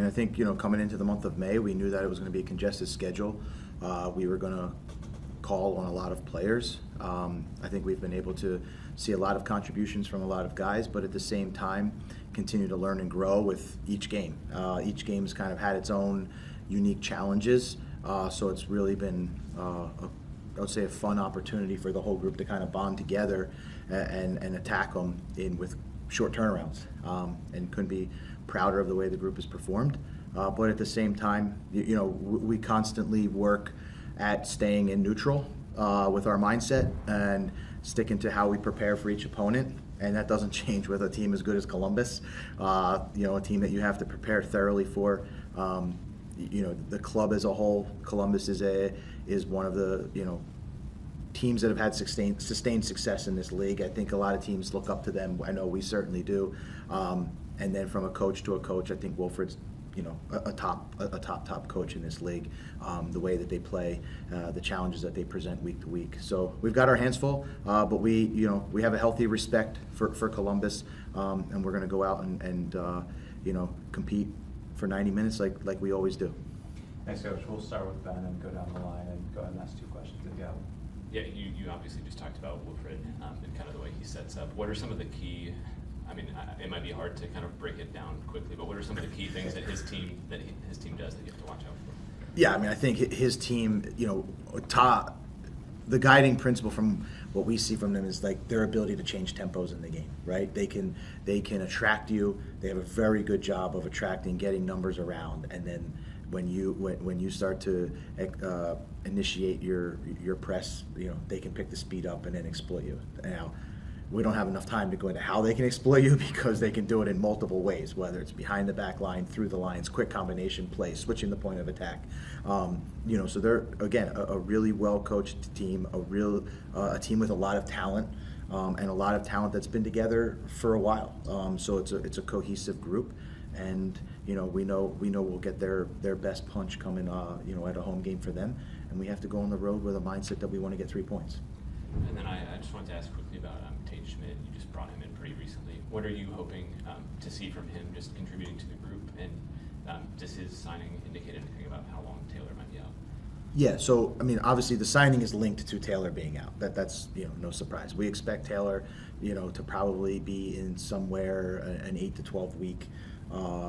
I think, coming into the month of May, we knew that it was going to be a congested schedule. We were going to call on a lot of players. I think we've been able to see a lot of contributions from a lot of guys, but at the same time, continue to learn and grow with each game. Each game's kind of had its own unique challenges, so it's really been, I would say, a fun opportunity for the whole group to kind of bond together and attack them with short turnarounds, and couldn't be prouder of the way the group has performed. But at the same time, we constantly work at staying in neutral with our mindset and sticking to how we prepare for each opponent. And that doesn't change with a team as good as Columbus, a team that you have to prepare thoroughly for. The club as a whole, Columbus is one of the teams that have had sustained success in this league. I think a lot of teams look up to them. I know we certainly do. And then from a coach to a coach, I think Wilfred's a top coach in this league. The way that they play, the challenges that they present week to week. So we've got our hands full, but we have a healthy respect for Columbus, and we're going to go out and compete for 90 minutes like we always do. Thanks, Coach. We'll start with Ben and go down the line and go ahead and ask 2 questions if you have them. Yeah, you obviously just talked about Wilfred and kind of the way he sets up. What are some of the key? I mean, it might be hard to kind of break it down quickly, but what are some of the key things that his team does that you have to watch out for? Yeah, I mean, I think his team, the guiding principle from what we see from them is like their ability to change tempos in the game, right? They can attract you. They have a very good job of attracting, getting numbers around, and then when you start to initiate your press, they can pick the speed up and then exploit you. Now, we don't have enough time to go into how they can exploit you because they can do it in multiple ways, whether it's behind the back line, through the lines, quick combination play, switching the point of attack. So they're, again, a really well-coached team, a team with a lot of talent, and a lot of talent that's been together for a while. So it's a cohesive group, and we know we'll get their best punch coming at a home game for them, and we have to go on the road with a mindset that we want to get 3 points. And then I just wanted to ask quickly about Tate Schmidt. You just brought him in pretty recently. What are you hoping to see from him just contributing to the group? And does his signing indicate anything about how long Taylor might be out? Yeah, so, I mean, obviously the signing is linked to Taylor being out. That's no surprise. We expect Taylor, to probably be in somewhere an 8 to 12 week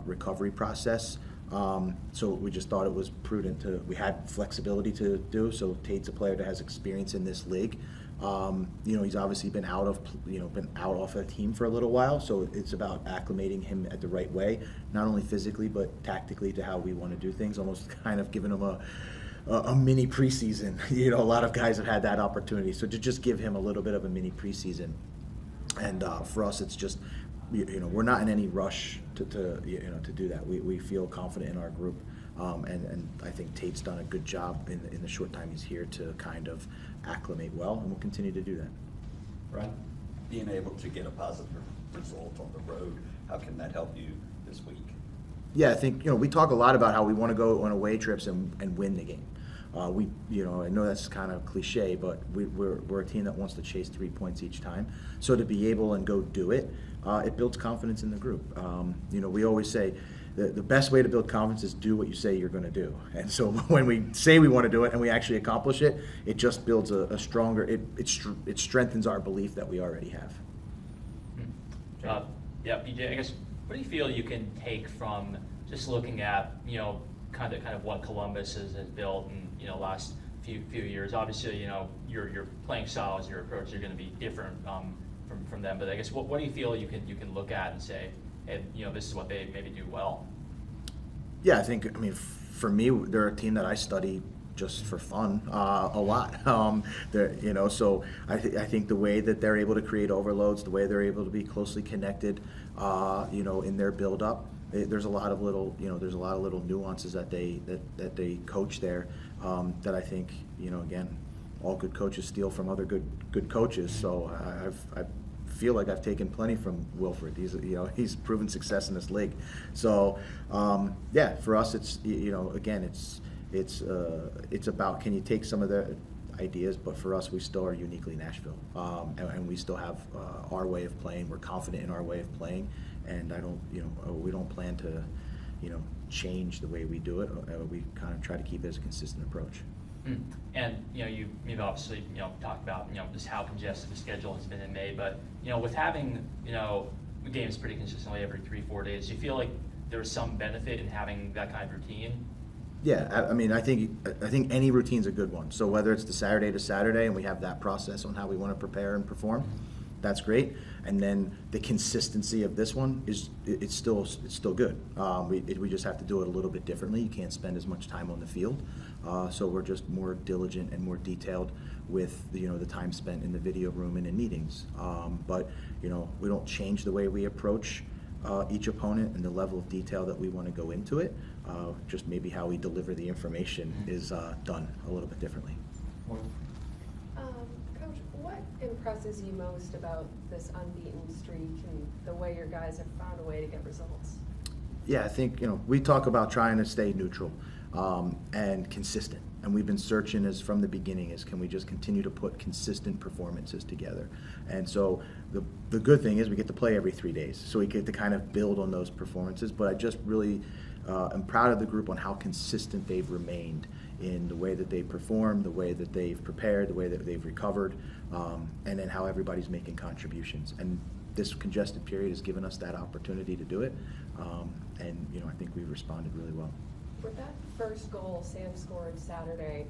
recovery process. So we just thought it was prudent we had flexibility to do. So Tate's a player that has experience in this league. He's obviously been out off the team for a little while. So it's about acclimating him at the right way, not only physically but tactically to how we want to do things. Almost kind of giving him a mini preseason. A lot of guys have had that opportunity. So to just give him a little bit of a mini preseason, and for us, it's just. We're not in any rush to do that. We feel confident in our group, and I think Tate's done a good job in the short time he's here to kind of acclimate well, and we'll continue to do that. Right. Being able to get a positive result on the road, how can that help you this week? Yeah, I think we talk a lot about how we want to go on away trips and win the game. I know that's kind of cliche, but we're a team that wants to chase 3 points each time. So to be able and go do it, it builds confidence in the group. We always say the best way to build confidence is do what you say you're going to do. And so when we say we want to do it and we actually accomplish it, it just builds a stronger. It strengthens our belief that we already have. Yeah, BJ. I guess what do you feel you can take from just looking at kind of what Columbus has built in last few years? Obviously, your playing styles, your approach are going to be different from them. But I guess what do you feel you can look at and say, hey, this is what they maybe do well? Yeah, for me, they're a team that I study just for fun a lot. So I think the way that they're able to create overloads, the way they're able to be closely connected, in their build up. There's a lot of little nuances that they coach there that I think again, all good coaches steal from other good coaches. So I feel like I've taken plenty from Wilfred. He's proven success in this league. So for us it's again it's about, can you take some of the ideas, but for us we still are uniquely Nashville, and we still have our way of playing. We're confident in our way of playing, and we don't plan to change the way we do it. We kind of try to keep it as a consistent approach. And you've obviously talked about just how congested the schedule has been in May, but with having games pretty consistently every 3-4 days, do you feel like there was some benefit in having that kind of routine? Yeah, I think any routine's a good one. So whether it's the Saturday to Saturday and we have that process on how we want to prepare and perform, that's great. And then the consistency of this one it's still good. We just have to do it a little bit differently. You can't spend as much time on the field, so we're just more diligent and more detailed with the time spent in the video room and in meetings. But we don't change the way we approach each opponent and the level of detail that we want to go into it. Just maybe how we deliver the information is done a little bit differently. Coach, what impresses you most about this unbeaten streak and the way your guys have found a way to get results? Yeah, I think we talk about trying to stay neutral and consistent, and we've been searching from the beginning can we just continue to put consistent performances together. And so the good thing is we get to play every 3 days, so we get to kind of build on those performances. But I just really am proud of the group on how consistent they've remained in the way that they perform, the way that they've prepared, the way that they've recovered, and then how everybody's making contributions. And this congested period has given us that opportunity to do it, and I think we've responded really well. With that first goal Sam scored Saturday,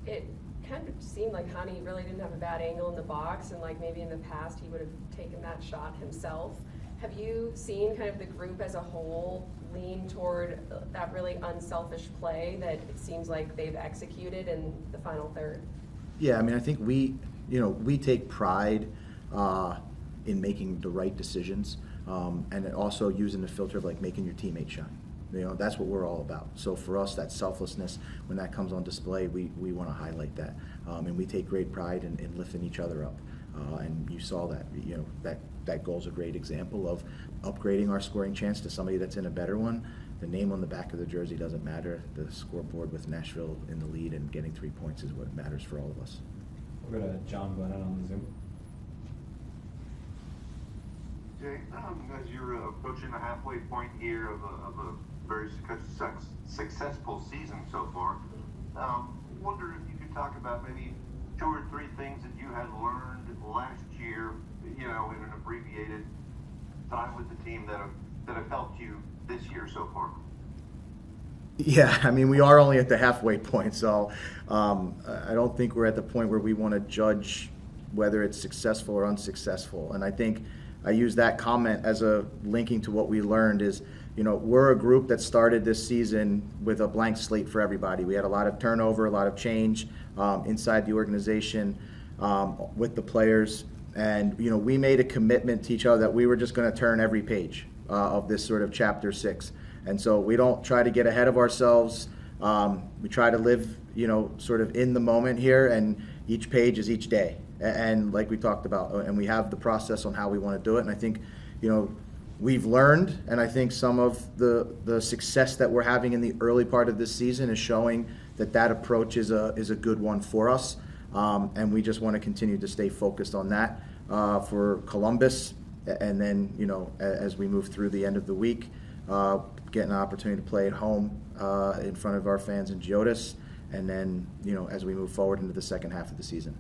it kind of seemed like Honey really didn't have a bad angle in the box, and like maybe in the past he would have taken that shot himself. Have you seen kind of the group as a whole lean toward that really unselfish play that it seems like they've executed in the final third? Yeah, I think we take pride in making the right decisions, and also using the filter of like making your teammates shine. That's what we're all about. So for us, that selflessness, when that comes on display, we want to highlight that, and we take great pride in lifting each other up. And you saw that. That goal's a great example of upgrading our scoring chance to somebody that's in a better one. The name on the back of the jersey doesn't matter. The scoreboard with Nashville in the lead and getting 3 points is what matters for all of us. We'll go to John Glennon on the Zoom. Jay, as you're approaching the halfway point here of a very successful season so far, wonder if you could talk about maybe 2 or 3 things that you had learned last year, in an abbreviated time with the team that have helped you this year so far. Yeah, we are only at the halfway point, so I don't think we're at the point where we want to judge whether it's successful or unsuccessful. And I think I use that comment as a linking to what we learned is, we're a group that started this season with a blank slate for everybody. We had a lot of turnover, a lot of change inside the organization with the players. And, we made a commitment to each other that we were just going to turn every page of this sort of chapter 6. And so we don't try to get ahead of ourselves. We try to live, sort of in the moment here, and each page is each day. And like we talked about, and we have the process on how we want to do it. And I think, we've learned, and I think some of the success that we're having in the early part of this season is showing that approach is a good one for us. And we just want to continue to stay focused on that for Columbus. And then, as we move through the end of the week, getting an opportunity to play at home in front of our fans in Geodis. And then, as we move forward into the second half of the season.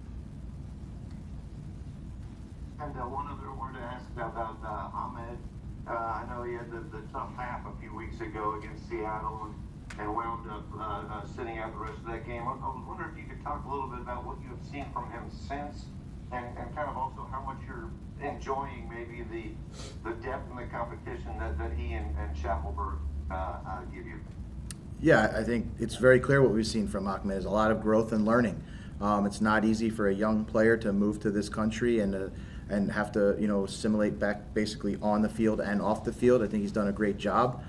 And one other word to ask about Ahmed. I know he had the tough half a few weeks ago against Seattle and wound up sitting out the rest of that game. I was wondering if you could talk a little bit about what you have seen from him since, and kind of also how much you're enjoying maybe the depth and the competition that he and Schaffelberg give you. Yeah, I think it's very clear what we've seen from Ahmed is a lot of growth and learning. It's not easy for a young player to move to this country and have to assimilate back basically on the field and off the field. I think he's done a great job,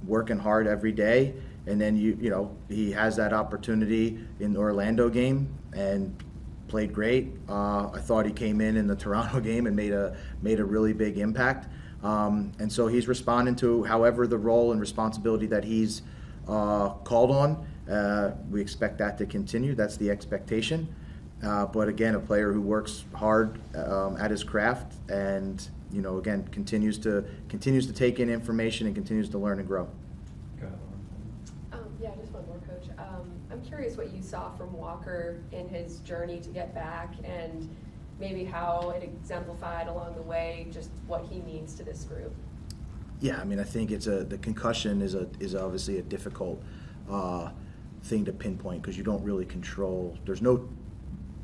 working hard every day. And then he has that opportunity in the Orlando game and played great. I thought he came in the Toronto game and made a really big impact. And so he's responding to however the role and responsibility that he's called on. We expect that to continue. That's the expectation. But again, a player who works hard at his craft and again continues to take in information and continues to learn and grow. curious what you saw from Walker in his journey to get back, and maybe how it exemplified along the way just what he means to this group. Yeah, I mean, I think the concussion is obviously a difficult thing to pinpoint because you don't really control. There's no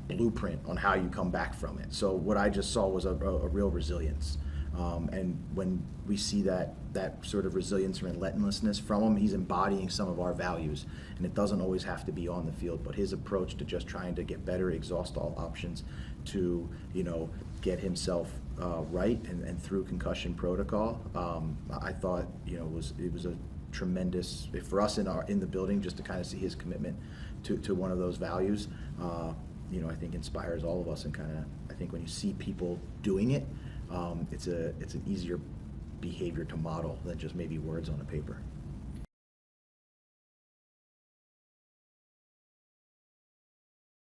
blueprint on how you come back from it. So what I just saw was a real resilience, and when we see that sort of resilience and relentlessness from him, he's embodying some of our values, and it doesn't always have to be on the field. But his approach to just trying to get better, exhaust all options, to get himself right and through concussion protocol, I thought it was a tremendous for us in the building just to kind of see his commitment to one of those values. I think inspires all of us, and I think when you see people doing it, it's an easier behavior to model than just maybe words on a paper.